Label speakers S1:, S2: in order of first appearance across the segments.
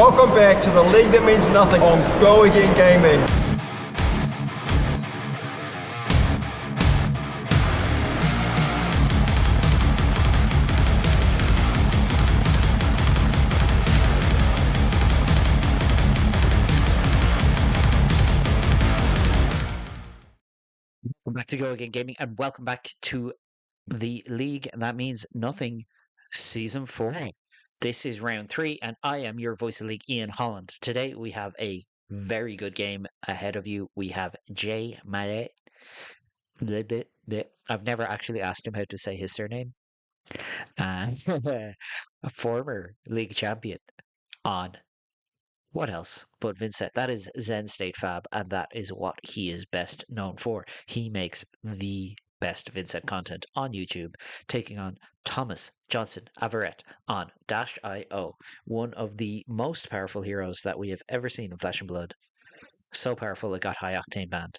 S1: Welcome back to the league that means nothing on Go Again Gaming.
S2: Welcome back to Go Again Gaming, and welcome back to the League That Means Nothing Season 4. This is round 3, and I am your voice of league, Ian Holland. Today we have a very good game ahead of you. We have Jay Mallet. I've never actually asked him how to say his surname. And a former league champion on what else but Vynsett? That is Zen State Fab, and that is what he is best known for. He makes the best Vynsett content on YouTube, taking on Thomas Johnson Averett on Dashio, one of the most powerful heroes that we have ever seen in Flesh and Blood. So powerful it got high octane banned.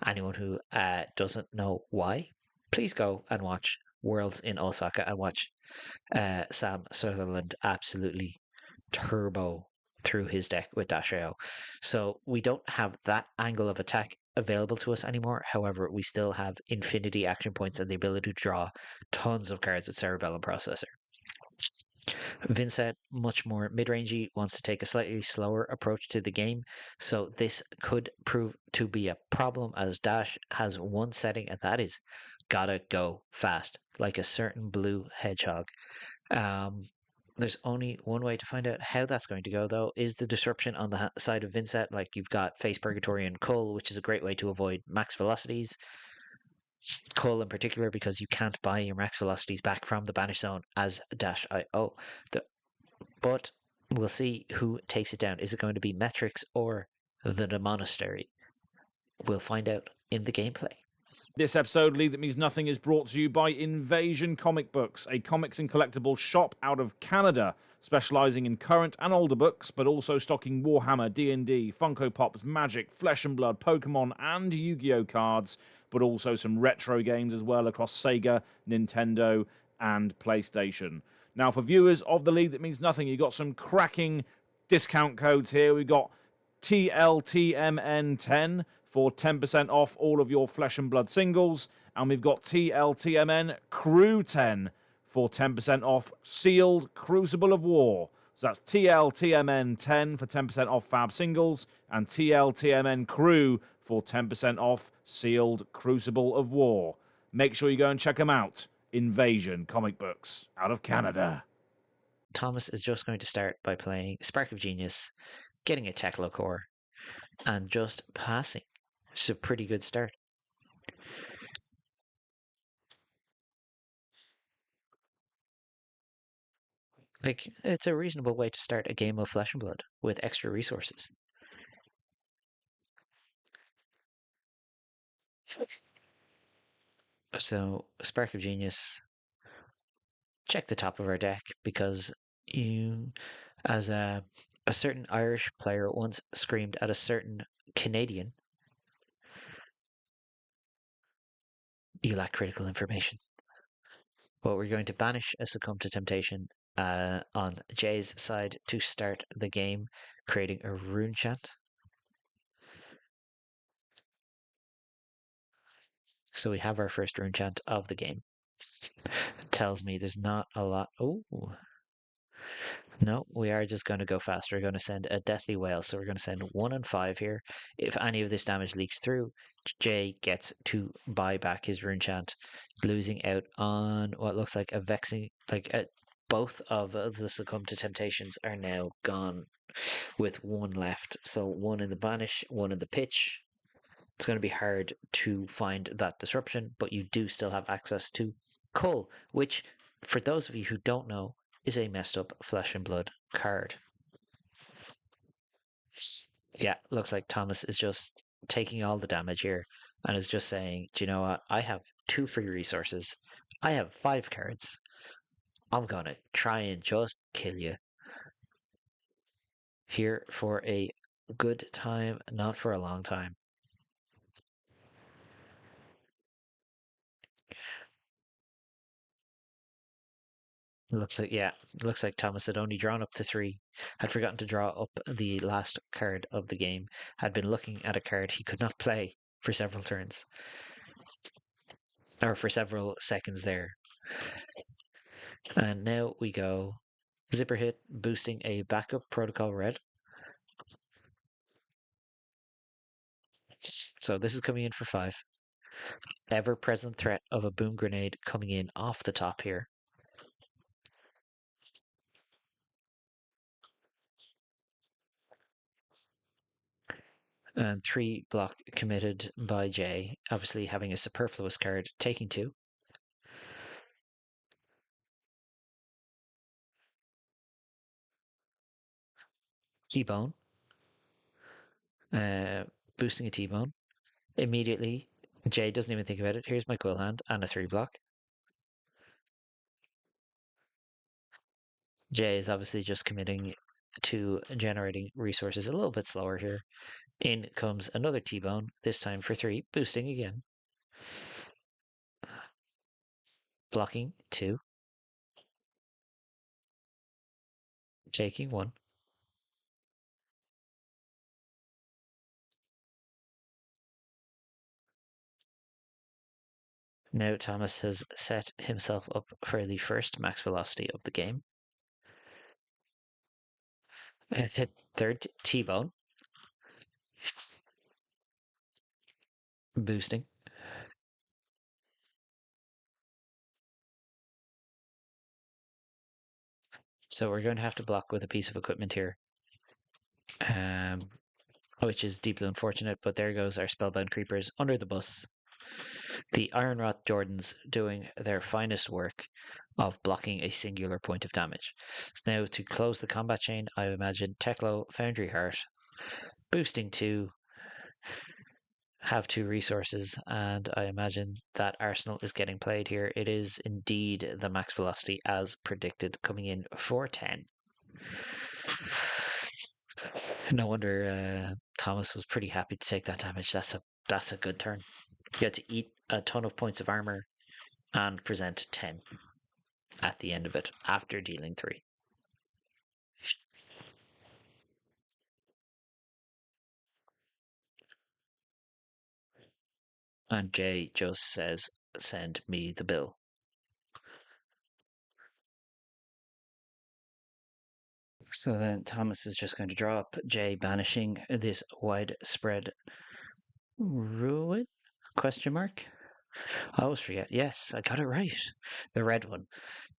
S2: Anyone who doesn't know why, please go and watch Worlds in Osaka and watch Sam Sutherland absolutely turbo through his deck with Dashio. So we don't have that angle of attack available to us anymore. However, we still have infinity action points and the ability to draw tons of cards with Cerebellum Processor. Vynsett, much more mid-rangey, wants to take a slightly slower approach to the game, so this could prove to be a problem as Dash has one setting, and that is gotta go fast, like a certain blue hedgehog. There's only one way to find out how that's going to go, though, is the disruption on the side of Vynsett. Like, you've got Face Purgatory and Cull, which is a great way to avoid max velocities. Cull in particular, because you can't buy your max velocities back from the Banish Zone as Dash.io. But we'll see who takes it down. Is it going to be Metrics or the Monastery? We'll find out in the gameplay.
S3: This episode, League That Means Nothing, is brought to you by Invasion Comic Books, a comics and collectibles shop out of Canada, specialising in current and older books, but also stocking Warhammer, D&D, Funko Pops, Magic, Flesh and Blood, Pokemon, and Yu-Gi-Oh cards, but also some retro games as well across Sega, Nintendo, and PlayStation. Now, for viewers of the League That Means Nothing, you've got some cracking discount codes here. We've got TLTMN10 for 10% off all of your Flesh and Blood singles, and we've got TLTMN Crew 10 for 10% off Sealed Crucible of War. So that's TLTMN 10 for 10% off Fab singles, and TLTMN Crew for 10% off Sealed Crucible of War. Make sure you go and check them out. Invasion Comic Books out of Canada.
S2: Thomas is just going to start by playing Spark of Genius, getting a Teklo core, and just passing. It's a pretty good start. Like, it's a reasonable way to start a game of Flesh and Blood with extra resources. So, Spark of Genius, check the top of our deck, because you, as a certain Irish player once screamed at a certain Canadian, you lack critical information. But we're going to banish a Succumb to Temptation on Jay's side to start the game, creating a rune chant. So we have our first rune chant of the game. It tells me there's not a lot. Oh, no, we are just going to go fast. We're going to send a Deathly Whale. So we're going to send 1 and 5 here. If any of this damage leaks through, Jay gets to buy back his rune chant, losing out on what looks like a vexing, both of the Succumb to Temptations are now gone with 1 left. So 1 in the banish, 1 in the pitch. It's going to be hard to find that disruption, but you do still have access to Cull, which, for those of you who don't know, is a messed up Flesh and Blood card. Yeah, looks like Thomas is just taking all the damage here and is just saying, do you know what? I have 2 free resources. I have 5 cards. I'm going to try and just kill you. Here for a good time, not for a long time. Looks like, yeah, looks like Thomas had only drawn up to 3, had forgotten to draw up the last card of the game, had been looking at a card he could not play for several turns, or for several seconds there. And now we go Zipper Hit, boosting a backup Protocol Red. So this is coming in for 5. Ever-present threat of a boom grenade coming in off the top here. And 3 block committed by Jay, obviously having a superfluous card, taking 2. T-Bone. Boosting a T-Bone. Immediately, Jay doesn't even think about it. Here's my Quill Hand and a 3 block. Jay is obviously just committing to generating resources a little bit slower here. In comes another T-Bone, this time for 3, boosting again. Blocking 2. Taking 1. Now Thomas has set himself up for the first max velocity of the game. It's hit third T-Bone. Boosting. So we're going to have to block with a piece of equipment here. Which is deeply unfortunate, but there goes our Spellbound Creepers under the bus. The Iron Rot Jordans doing their finest work of blocking a singular point of damage. So now to close the combat chain, I imagine Teklo, Foundry Heart, boosting 2, have 2 resources, and I imagine that Arsenal is getting played here. It is indeed the max velocity as predicted, coming in for 10. No wonder Thomas was pretty happy to take that damage. That's a good turn. You get to eat a ton of points of armor and present 10 at the end of it after dealing 3. And Jay just says, "Send me the bill." So then Thomas is just going to draw up Jay banishing this widespread ruin? Question mark? I always forget. Yes, I got it right. The red one.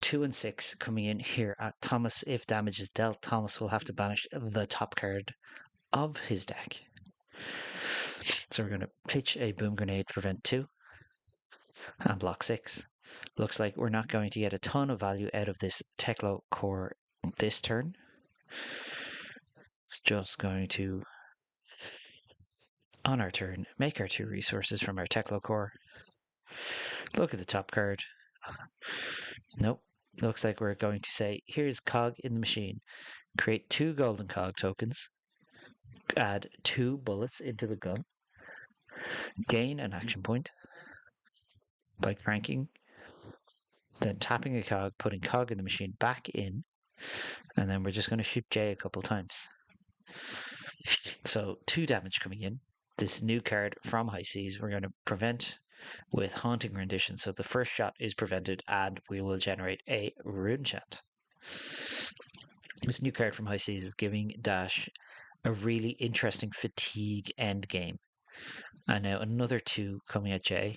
S2: 2 and 6 coming in here at Thomas. If damage is dealt, Thomas will have to banish the top card of his deck. So we're going to pitch a boom grenade, prevent 2, and block 6. Looks like we're not going to get a ton of value out of this Teklo core this turn. Just going to, on our turn, make our 2 resources from our Teklo core. Look at the top card. Nope. Looks like we're going to say, here's cog in the machine. Create 2 golden cog tokens. Add 2 bullets into the gun. Gain an action point by cranking. Then tapping a cog, putting cog in the machine back in. And then we're just going to shoot J a couple times. So 2 damage coming in. This new card from High Seas, we're going to prevent with Haunting Rendition. So the first shot is prevented and we will generate a rune chant. This new card from High Seas is giving Dash a really interesting fatigue end game. And now another 2 coming at J.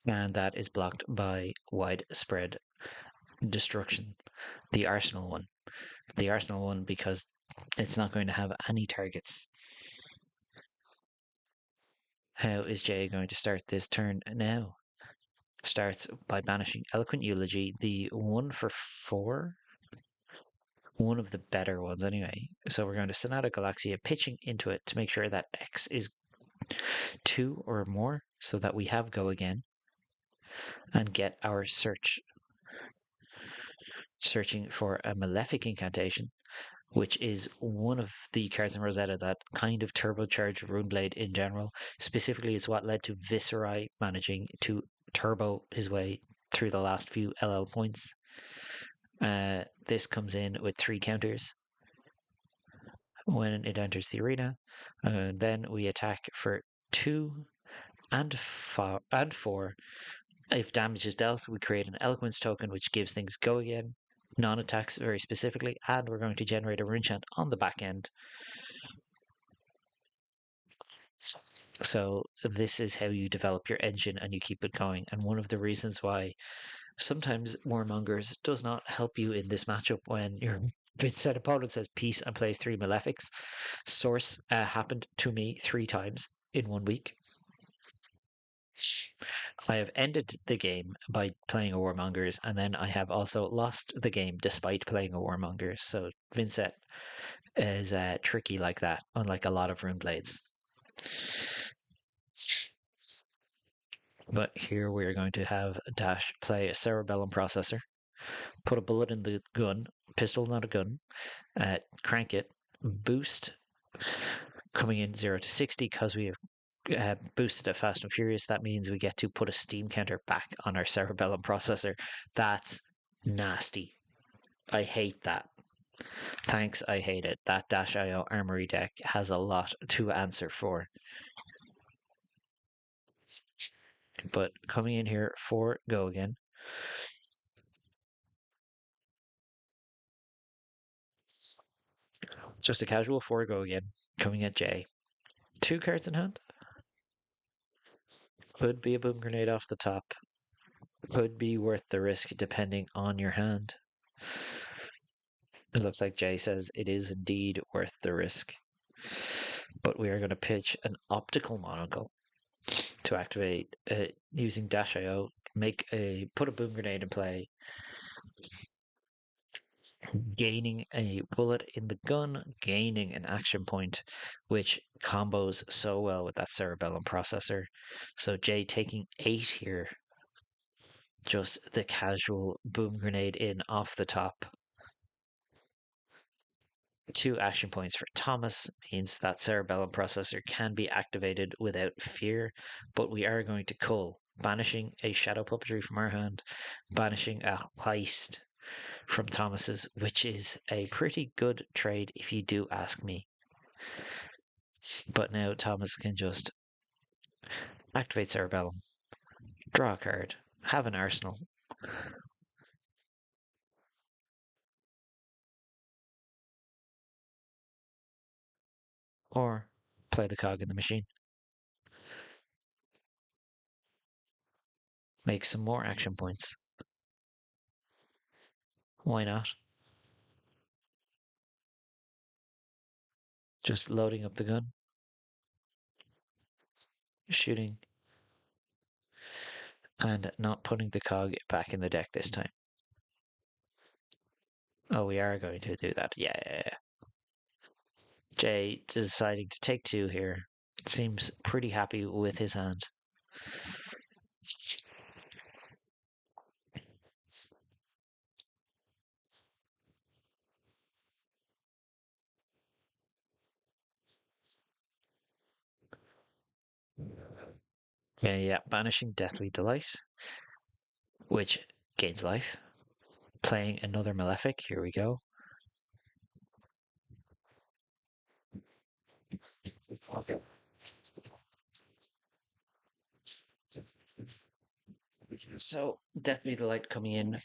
S2: And that is blocked by widespread destruction. The Arsenal one. The Arsenal one because it's not going to have any targets. How is Jay going to start this turn now? Starts by banishing Eloquent Eulogy, the 1 for 4. One of the better ones anyway. So we're going to Sonata Galaxia, pitching into it to make sure that X is 2 or more so that we have go again. And get our searching for a Malefic incantation. which is one of the cards in Rosetta that kind of turbocharged Runeblade in general. Specifically, it's what led to Viserai managing to turbo his way through the last few LL points. This comes in with 3 counters when it enters the arena. Then we attack for 2 and 4. If damage is dealt, we create an Eloquence token, which gives things go again, non-attacks very specifically, and we're going to generate a rune chant on the back end. So this is how you develop your engine and you keep it going. And one of the reasons why sometimes Warmongers does not help you in this matchup when your Vynsett opponent says peace and plays 3 Malefics. Source happened to me 3 times in 1 week. I have ended the game by playing a Warmongers, and then I have also lost the game despite playing a Warmongers. So Vynsett is tricky like that, unlike a lot of Runeblades. But here we are going to have Dash play a Cerebellum processor, put a bullet in the gun, pistol, not a gun, crank it, boost, coming in 0 to 60 because we have boosted it Fast and Furious. That means we get to put a steam counter back on our Cerebellum processor. That's nasty. I hate that. Thanks, I hate it. That Dashio Armory deck has a lot to answer for. But coming in here for go again. Just a casual 4 go again. Coming at J. 2 cards in hand. Could be a boom grenade off the top. Could be worth the risk depending on your hand. It looks like Jay says it is indeed worth the risk. But we are going to pitch an optical monocle to activate using Dashio. Put a boom grenade in play. Gaining a bullet in the gun, gaining an action point, which combos so well with that Cerebellum processor. So Jay taking 8 here. Just the casual boom grenade in off the top. 2 action points for Thomas means that Cerebellum processor can be activated without fear, but we are going to cull, banishing a Shadow Puppetry from our hand, banishing a Heist from Thomas's, which is a pretty good trade if you do ask me. But now Thomas can just activate Cerebellum, draw a card, have an arsenal. Or play the cog in the machine. Make some more action points. Why not? Just loading up the gun. Shooting. And not putting the cog back in the deck this time. Oh, we are going to do that. Yeah. Jay deciding to take 2 here. Seems pretty happy with his hand. Yeah, banishing Deathly Delight, which gains life. Playing another Malefic, here we go. So, Deathly Delight coming in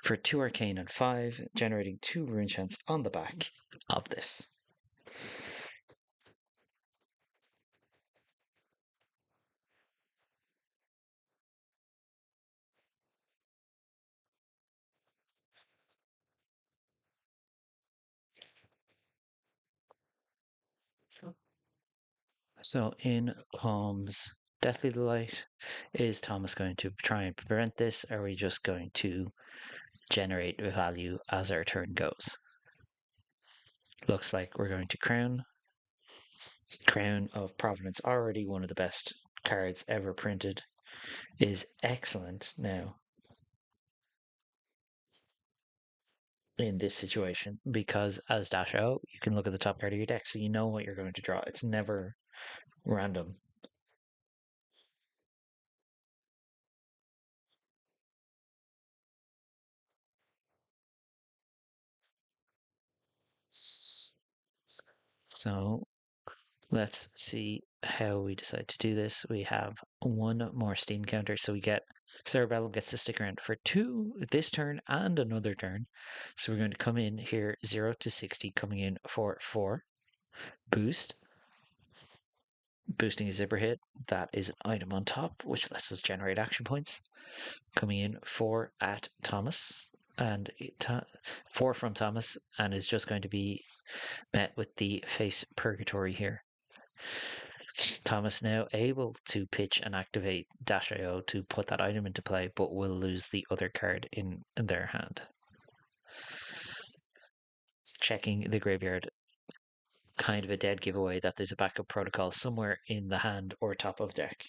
S2: for 2 Arcane and 5, generating 2 rune chants on the back of this. So in comes Deathly Delight. Is Thomas going to try and prevent this? Or are we just going to generate value as our turn goes? Looks like we're going to Crown. Crown of Providence, already one of the best cards ever printed, is excellent now. in this situation because as Dashio, you can look at the top card of your deck, so you know what you're going to draw. It's never random. So let's see how we decide to do this. We have one more steam counter, so we get Cerebellum gets to stick around for this turn and another turn. So we're going to come in here 0 to 60, coming in for 4. Boost. Boosting a zipper hit. That is an item on top, which lets us generate action points. Coming in 4 at Thomas, and 4 from Thomas, and is just going to be met with the face purgatory here. Thomas now able to pitch and activate Dashio to put that item into play, but will lose the other card in their hand. Checking the graveyard, kind of a dead giveaway that there's a backup protocol somewhere in the hand or top of deck.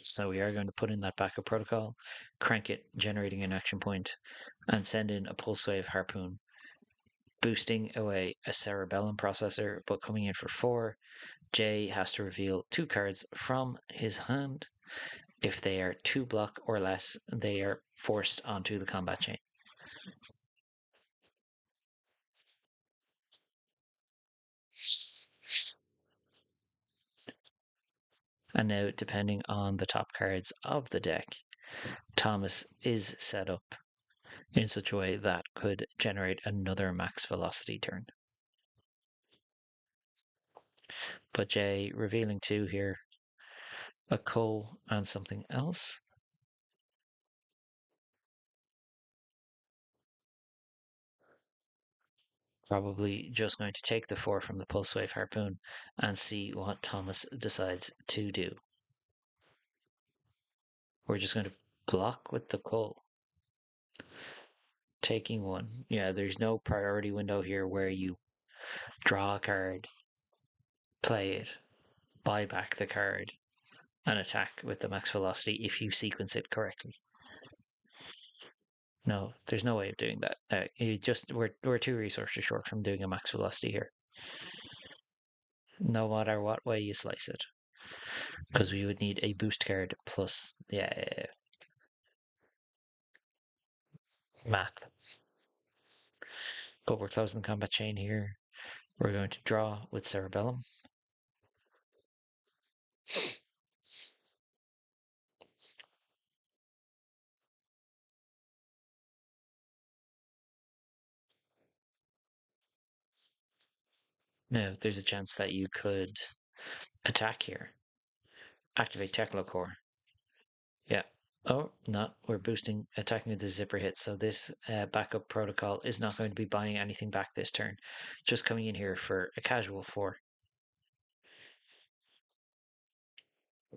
S2: So we are going to put in that backup protocol, crank it, generating an action point, and send in a Pulse Wave Harpoon, boosting away a Cerebellum processor, but coming in for 4. Jay has to reveal 2 cards from his hand. If they are 2 block or less, they are forced onto the combat chain. And now, depending on the top cards of the deck, Thomas is set up in such a way that could generate another max velocity turn. But Jay revealing 2 here, a Cull and something else. Probably just going to take the 4 from the Pulse Wave Harpoon and see what Thomas decides to do. We're just going to block with the Cull. Taking 1. Yeah, there's no priority window here where you draw a card, play it, buy back the card, and attack with the max velocity if you sequence it correctly. No, there's no way of doing that. We're 2 resources short from doing a max velocity here. No matter what way you slice it. Because we would need a boost card plus, math. But we're closing the combat chain here. We're going to draw with Cerebellum. Now, there's a chance that you could attack here. Activate Technocore. Yeah. Oh, no, we're boosting, attacking with the zipper hit. So this backup protocol is not going to be buying anything back this turn. Just coming in here for a casual 4.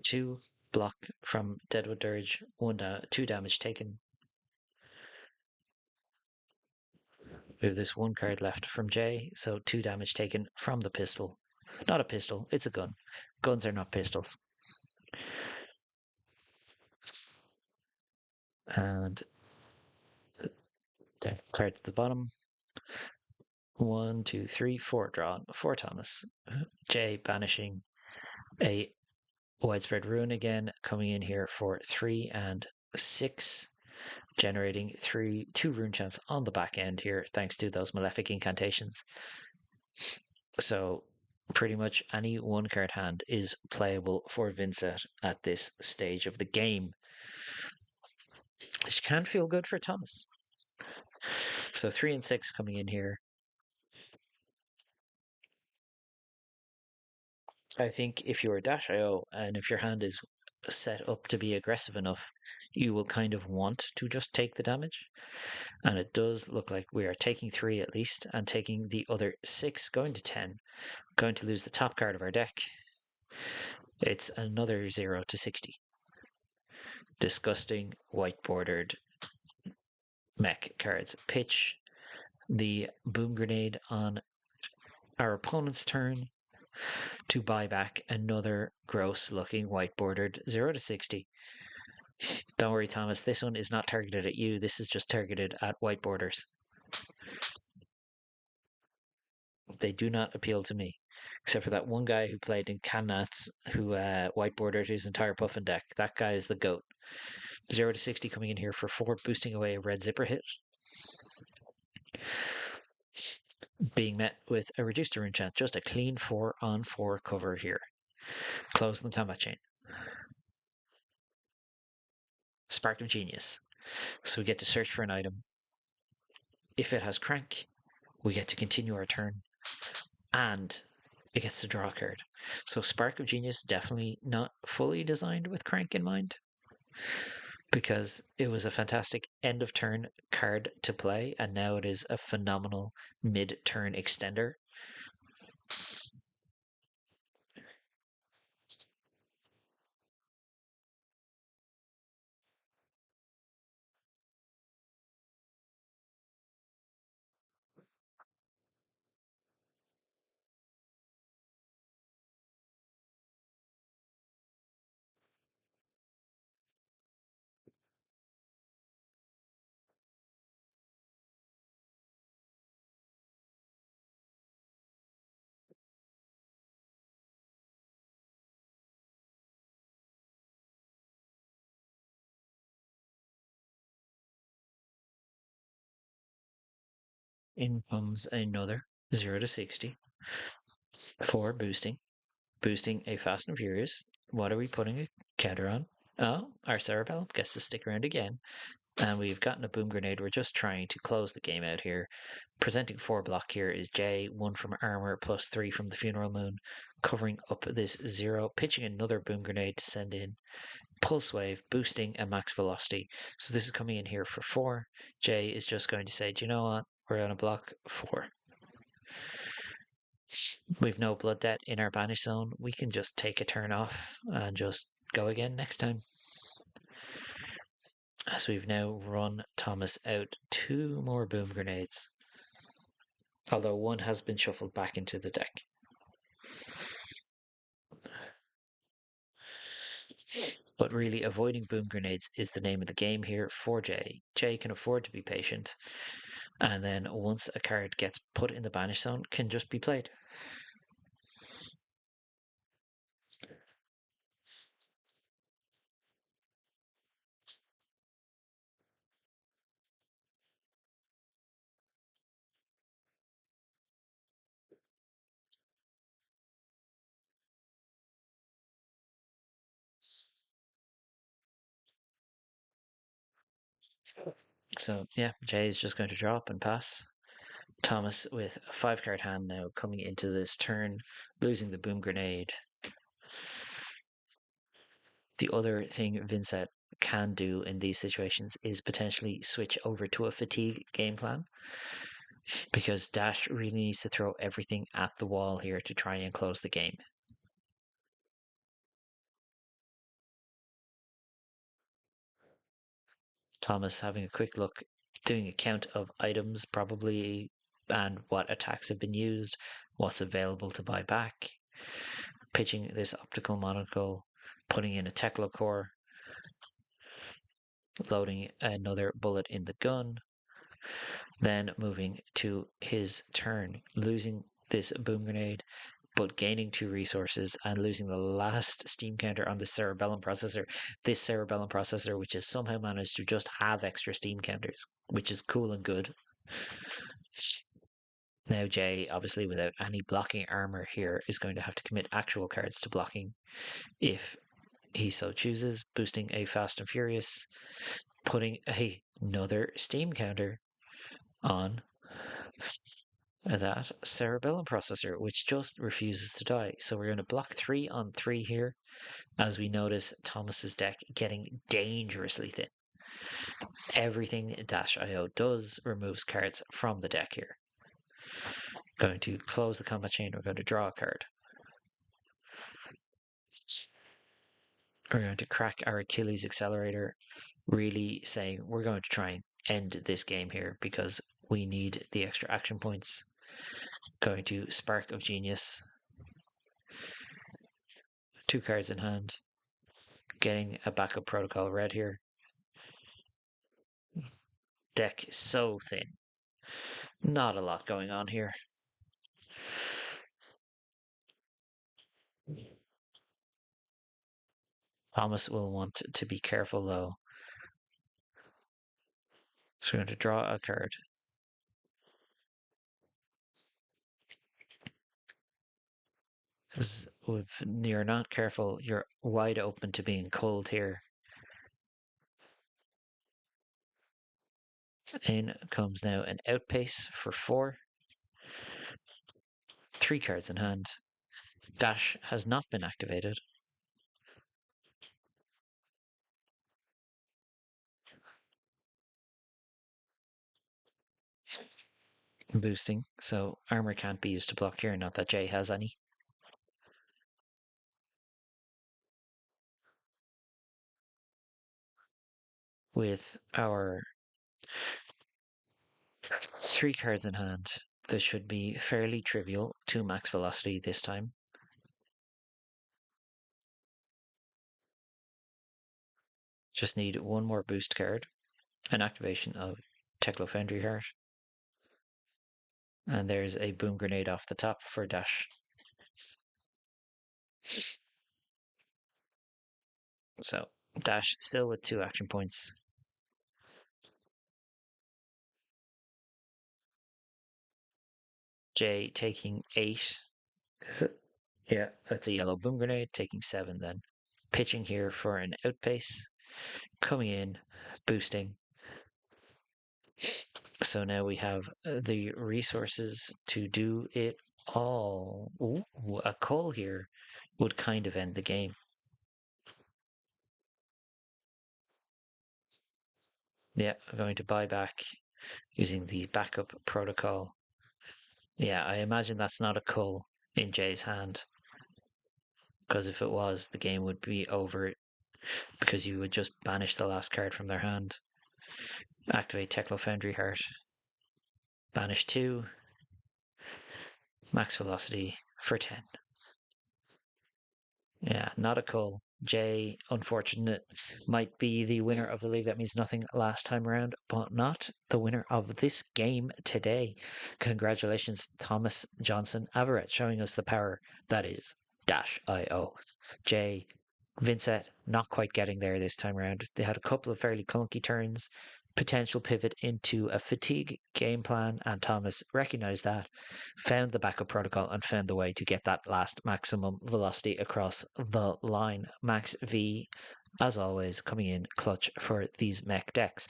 S2: 2 block from Deadwood Dirge, 2 damage taken. We have this 1 card left from Jay, so 2 damage taken from the pistol. Not a pistol, it's a gun. Guns are not pistols. And card to the bottom. 1, 2, 3, 4 drawn for Thomas. Jay banishing a Widespread Ruin again, coming in here for 3 and 6, generating 2 rune chants on the back end here, thanks to those malefic incantations. So pretty much any 1 card hand is playable for Vynsett at this stage of the game, which can feel good for Thomas. So 3 and 6 coming in here. I think if you're Dash.io and if your hand is set up to be aggressive enough, you will kind of want to just take the damage. And it does look like we are taking 3 at least and taking the other 6, going to 10. Going to lose the top card of our deck. It's another 0 to 60. Disgusting white bordered mech cards. Pitch the boom grenade on our opponent's turn to buy back another gross looking white bordered 0 to 60. Don't worry, Thomas, this one is not targeted at you. This is just targeted at white borders. They do not appeal to me, except for that one guy who played in Kannats who white bordered his entire Puffin deck. That guy is the GOAT. 0 to 60 coming in here for 4, boosting away a red zipper hit. Being met with a reduced rune chant, just a clean 4-on-4 cover here. Closing the combat chain. Spark of Genius. So we get to search for an item. If it has crank, we get to continue our turn. And it gets to draw a card. So Spark of Genius definitely not fully designed with crank in mind, because it was a fantastic end of turn card to play, and now it is a phenomenal mid-turn extender. In comes another 0 to 60 for boosting. Boosting a Fast and Furious. What are we putting a counter on? Oh, our Cerebellum gets to stick around again. And we've gotten a Boom Grenade. We're just trying to close the game out here. Presenting 4 block here is J, 1 from Armor, plus 3 from the Funeral Moon. Covering up this 0, pitching another Boom Grenade to send in. Pulse Wave, boosting a max velocity. So this is coming in here for 4. J is just going to say, do you know what? We're going to block 4. We've no blood debt in our banish zone. We can just take a turn off and just go again next time. As we've now run Thomas out 2 more Boom Grenades. Although one has been shuffled back into the deck. But really, avoiding Boom Grenades is the name of the game here for Jay. Jay can afford to be patient, and then once a card gets put in the banish zone, can just be played. So yeah, Jay is just going to drop and pass. Thomas with a 5-card hand now coming into this turn, losing the Boom Grenade. The other thing Vynsett can do in these situations is potentially switch over to a fatigue game plan, because Dash really needs to throw everything at the wall here to try and close the game. Thomas having a quick look, doing a count of items probably, and what attacks have been used, what's available to buy back, pitching this optical monocle, putting in a Tekla core, loading another bullet in the gun, then moving to his turn, losing this Boom Grenade, but gaining 2 resources and losing the last steam counter on the Cerebellum processor. This Cerebellum processor, which has somehow managed to just have extra steam counters, which is cool and good. Now Jay, obviously without any blocking armor here, is going to have to commit actual cards to blocking if he so chooses, boosting a Fast and Furious, putting another steam counter on that Cerebellum processor, which just refuses to die. So we're going to block 3 on 3 here, as we notice Thomas's deck getting dangerously thin. Everything Dashio does removes cards from the deck here. Going to close the combat chain, we're going to draw a card. We're going to crack our Achilles accelerator, really saying we're going to try and end this game here because we need the extra action points. Going to Spark of Genius. 2 cards in hand. Getting a backup protocol red here. Deck is so thin. Not a lot going on here. Thomas will want to be careful though. So we're going to draw a card. Because if you're not careful, you're wide open to being cold here. In comes now an outpace for 4. 3 cards in hand. Dash has not been activated. Boosting, so armor can't be used to block here, not that Jay has any. With our 3 cards in hand, this should be fairly trivial. 2 max velocity this time. Just need 1 more boost card, an activation of Teklo Foundry Heart. And there's a boom grenade off the top for Dash. So Dash still with 2 action points. Jay taking 8. Is it? Yeah, that's a yellow boom grenade, taking 7 then. Pitching here for an outpace. Coming in, boosting. So now we have the resources to do it all. Ooh, a call here would kind of end the game. Yeah, I'm going to buy back using the backup protocol. Yeah, I imagine that's not a cull in Jay's hand. Because if it was, the game would be over because you would just banish the last card from their hand. Activate Teklo Foundry Heart. Banish 2. Max velocity for 10. Yeah, not a cull. Jay, unfortunate, might be the winner of the League That Means Nothing last time around, but not the winner of this game today. Congratulations, Thomas Johnson Averett, showing us the power that is Dash.io. Jay, Vynsett, not quite getting there this time around. They had a couple of fairly clunky turns, potential pivot into a fatigue game plan, and Thomas recognized that, found the backup protocol, and found the way to get that last maximum velocity across the line. Max V, as always, coming in clutch for these mech decks.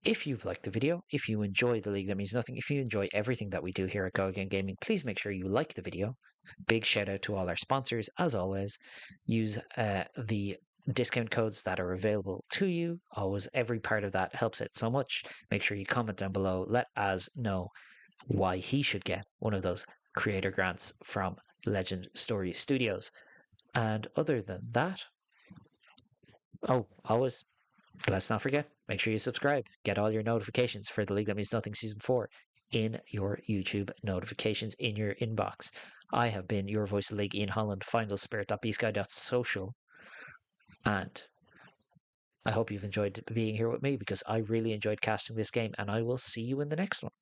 S2: If you've liked the video, if you enjoy The League That Means Nothing, if you enjoy everything that we do here at Go Again Gaming, please make sure you like the video. Big shout out to all our sponsors. As always, use the discount codes that are available to you. Always, every part of that helps out so much. Make sure you comment down below. Let us know why he should get one of those creator grants from Legend Story Studios. And other than that, always, let's not forget, make sure you subscribe. Get all your notifications for The League That Means Nothing Season 4 in your YouTube notifications in your inbox. I have been your voice of League, Ian Holland, finalspirit.bsky.social. And I hope you've enjoyed being here with me because I really enjoyed casting this game, and I will see you in the next one.